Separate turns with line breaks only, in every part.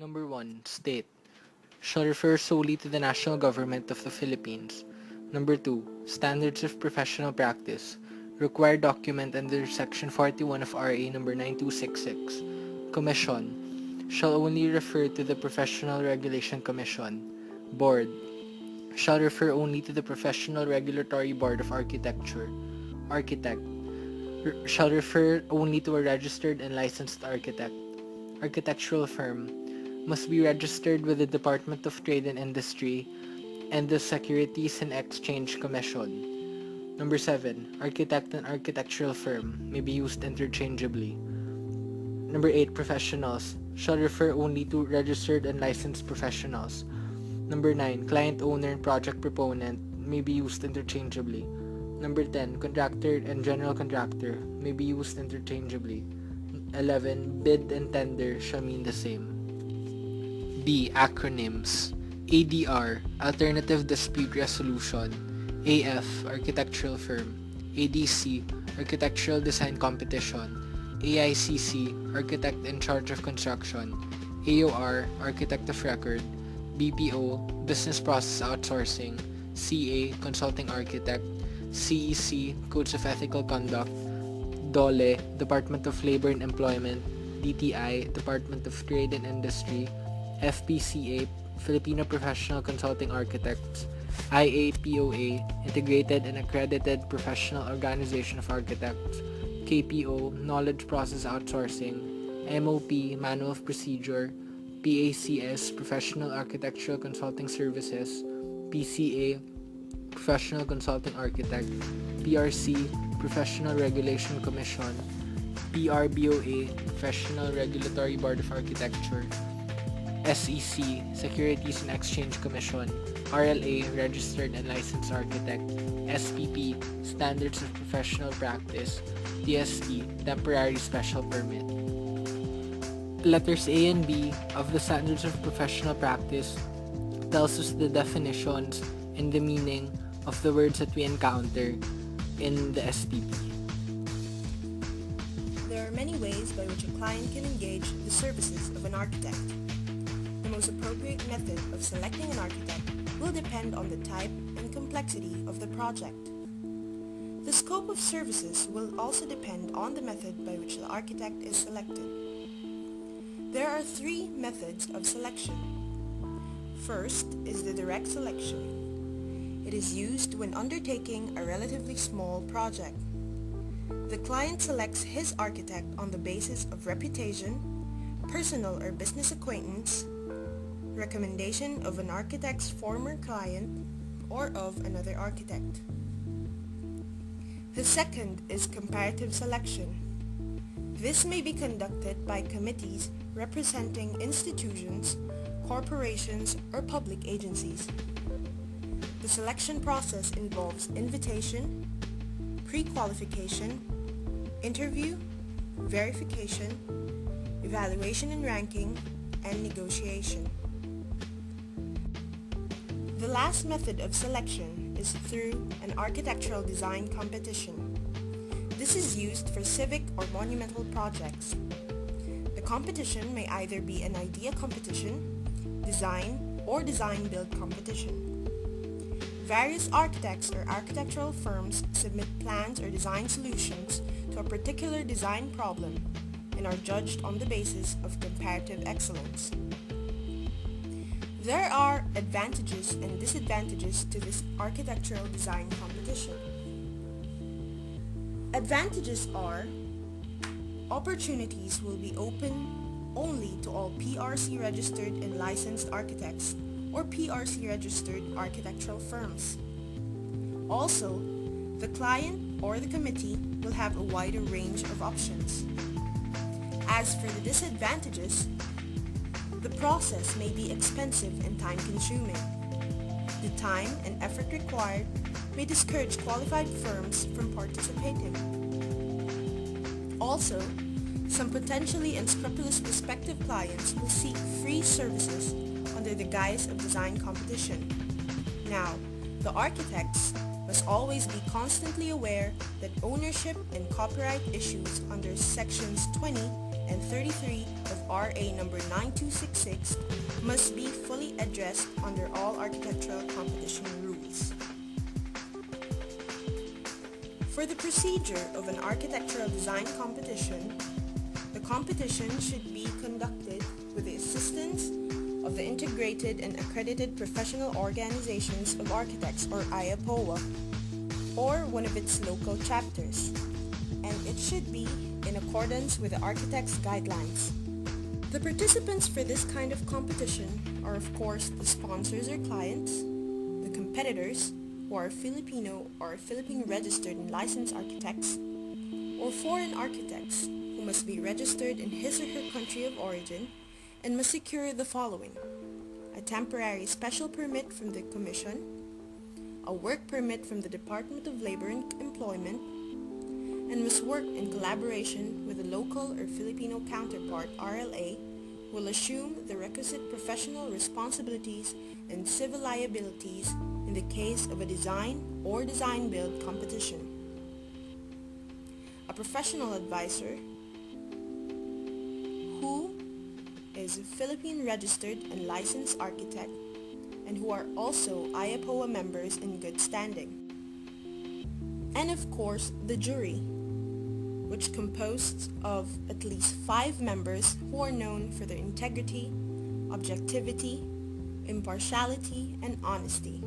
Number 1. State. Shall refer solely to the national government of the Philippines. Number 2. Standards of professional practice. Required document under Section 41 of RA number 9266. Commission. Shall only refer to the Professional Regulation Commission. Board. Shall refer only to the Professional Regulatory Board of Architecture. Architect. Shall refer only to a registered and licensed architect. Architectural firm. Must be registered with the Department of Trade and Industry and the Securities and Exchange Commission. Number 7. Architect and architectural firm may be used interchangeably. Number 8. Professionals shall refer only to registered and licensed professionals. Number 9. Client, owner, and project proponent may be used interchangeably. Number 10. Contractor and general contractor may be used interchangeably. 11. Bid and tender shall mean the same. B. Acronyms. ADR, Alternative Dispute Resolution. AF, Architectural Firm. ADC, Architectural Design Competition. AICC, Architect in Charge of Construction. AOR, Architect of Record. BPO, Business Process Outsourcing. CA, Consulting Architect. CEC, Codes of Ethical Conduct. DOLE, Department of Labor and Employment. DTI, Department of Trade and Industry. FPCA, Filipino Professional Consulting Architects. IAPOA, Integrated and Accredited Professional Organization of Architects. KPO, Knowledge Process Outsourcing. MOP, Manual of Procedure. PACS, Professional Architectural Consulting Services. PCA, Professional Consulting Architect. PRC, Professional Regulation Commission. PRBOA, Professional Regulatory Board of Architecture. SEC, Securities and Exchange Commission. RLA, Registered and Licensed Architect. SPP, Standards of Professional Practice. TSP, Temporary Special Permit. Letters A and B of the Standards of Professional Practice tells us the definitions and the meaning of the words that we encounter in the SPP.
There are many ways by which a client can engage the services of an architect. The most appropriate method of selecting an architect will depend on the type and complexity of the project. The scope of services will also depend on the method by which the architect is selected. There are 3 methods of selection. First is the direct selection. It is used when undertaking a relatively small project. The client selects his architect on the basis of reputation, personal or business acquaintance, recommendation of an architect's former client, or of another architect. The second is comparative selection. This may be conducted by committees representing institutions, corporations, or public agencies. The selection process involves invitation, pre-qualification, interview, verification, evaluation and ranking, and negotiation. The last method of selection is through an architectural design competition. This is used for civic or monumental projects. The competition may either be an idea competition, design, or design-build competition. Various architects or architectural firms submit plans or design solutions to a particular design problem and are judged on the basis of comparative excellence. There are advantages and disadvantages to this architectural design competition. Advantages are: opportunities will be open only to all PRC registered and licensed architects or PRC registered architectural firms. Also, the client or the committee will have a wider range of options. As for the disadvantages, the process may be expensive and time-consuming. The time and effort required may discourage qualified firms from participating. Also, some potentially unscrupulous prospective clients will seek free services under the guise of design competition. Now, the architects must always be constantly aware that ownership and copyright issues under Sections 20 and 33 of RA number 9266 must be fully addressed under all architectural competition rules. For the procedure of an architectural design competition, the competition should be conducted with the assistance of the Integrated and Accredited Professional Organizations of Architects, or IAPOA, or one of its local chapters, and it should be in accordance with the architect's guidelines. The participants for this kind of competition are of course the sponsors or clients, the competitors, who are Filipino or Philippine registered and licensed architects, or foreign architects who must be registered in his or her country of origin and must secure the following: a temporary special permit from the Commission, a work permit from the Department of Labor and Employment, and must work in collaboration with a local or Filipino counterpart (RLA), will assume the requisite professional responsibilities and civil liabilities in the case of a design or design-build competition. A professional advisor who is a Philippine registered and licensed architect and who are also IAPOA members in good standing. And of course, the jury, which composed of at least 5 members who are known for their integrity, objectivity, impartiality, and honesty.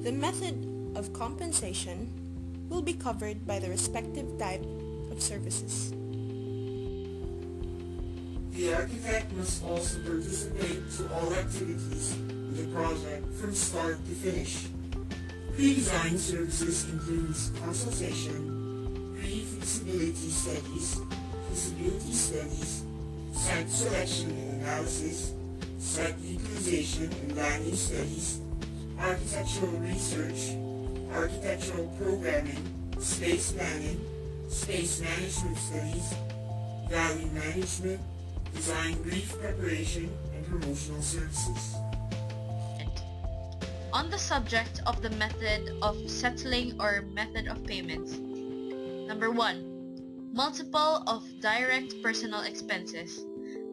The method of compensation will be covered by the respective type of services.
The architect must also participate to all activities in the project from start to finish. Pre-design services includes consultation, pre-feasibility studies, feasibility studies, site selection and analysis, site utilization and land use studies, architectural research, architectural programming, space planning, space management studies, value management, design brief preparation, and promotional services.
On the subject of the method of settling or method of payments. Number 1. Multiple of direct personal expenses.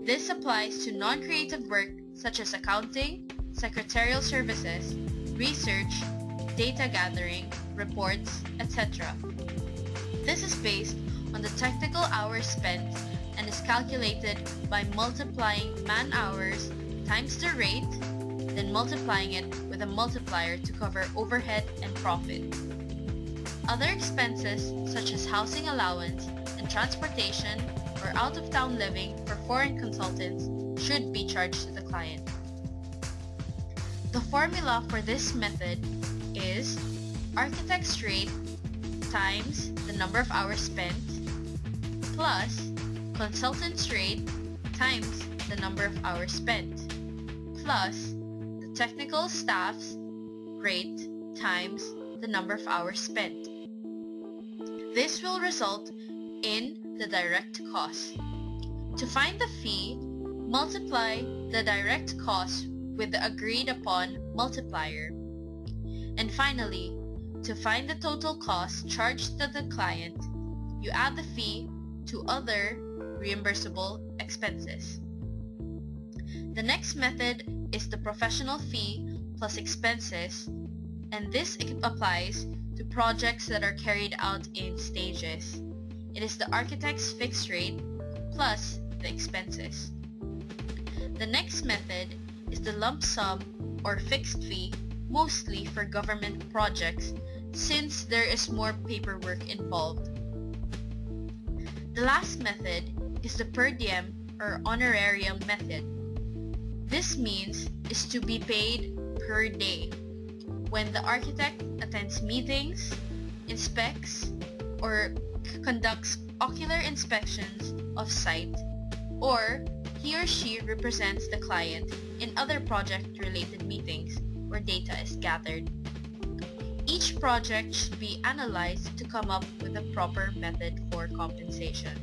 This applies to non-creative work such as accounting, secretarial services, research, data gathering, reports, etc. This is based on the technical hours spent and is calculated by multiplying man-hours times the rate, then multiplying it with a multiplier to cover overhead and profit. Other expenses such as housing allowance and transportation or out-of-town living for foreign consultants should be charged to the client. The formula for this method is architect's rate times the number of hours spent plus consultant's rate times the number of hours spent plus the technical staff's rate times the number of hours spent. This will result in the direct cost. To find the fee, multiply the direct cost with the agreed upon multiplier. And finally, to find the total cost charged to the client, you add the fee to other reimbursable expenses. The next method is the professional fee plus expenses, and this applies to projects that are carried out in stages. It is the architect's fixed rate plus the expenses. The next method is the lump sum or fixed fee, mostly for government projects since there is more paperwork involved. The last method is the per diem or honorarium method. This means is to be paid per day when the architect attends meetings, inspects, or conducts ocular inspections of site, or he or she represents the client in other project-related meetings where data is gathered. Each project should be analyzed to come up with a proper method for compensation.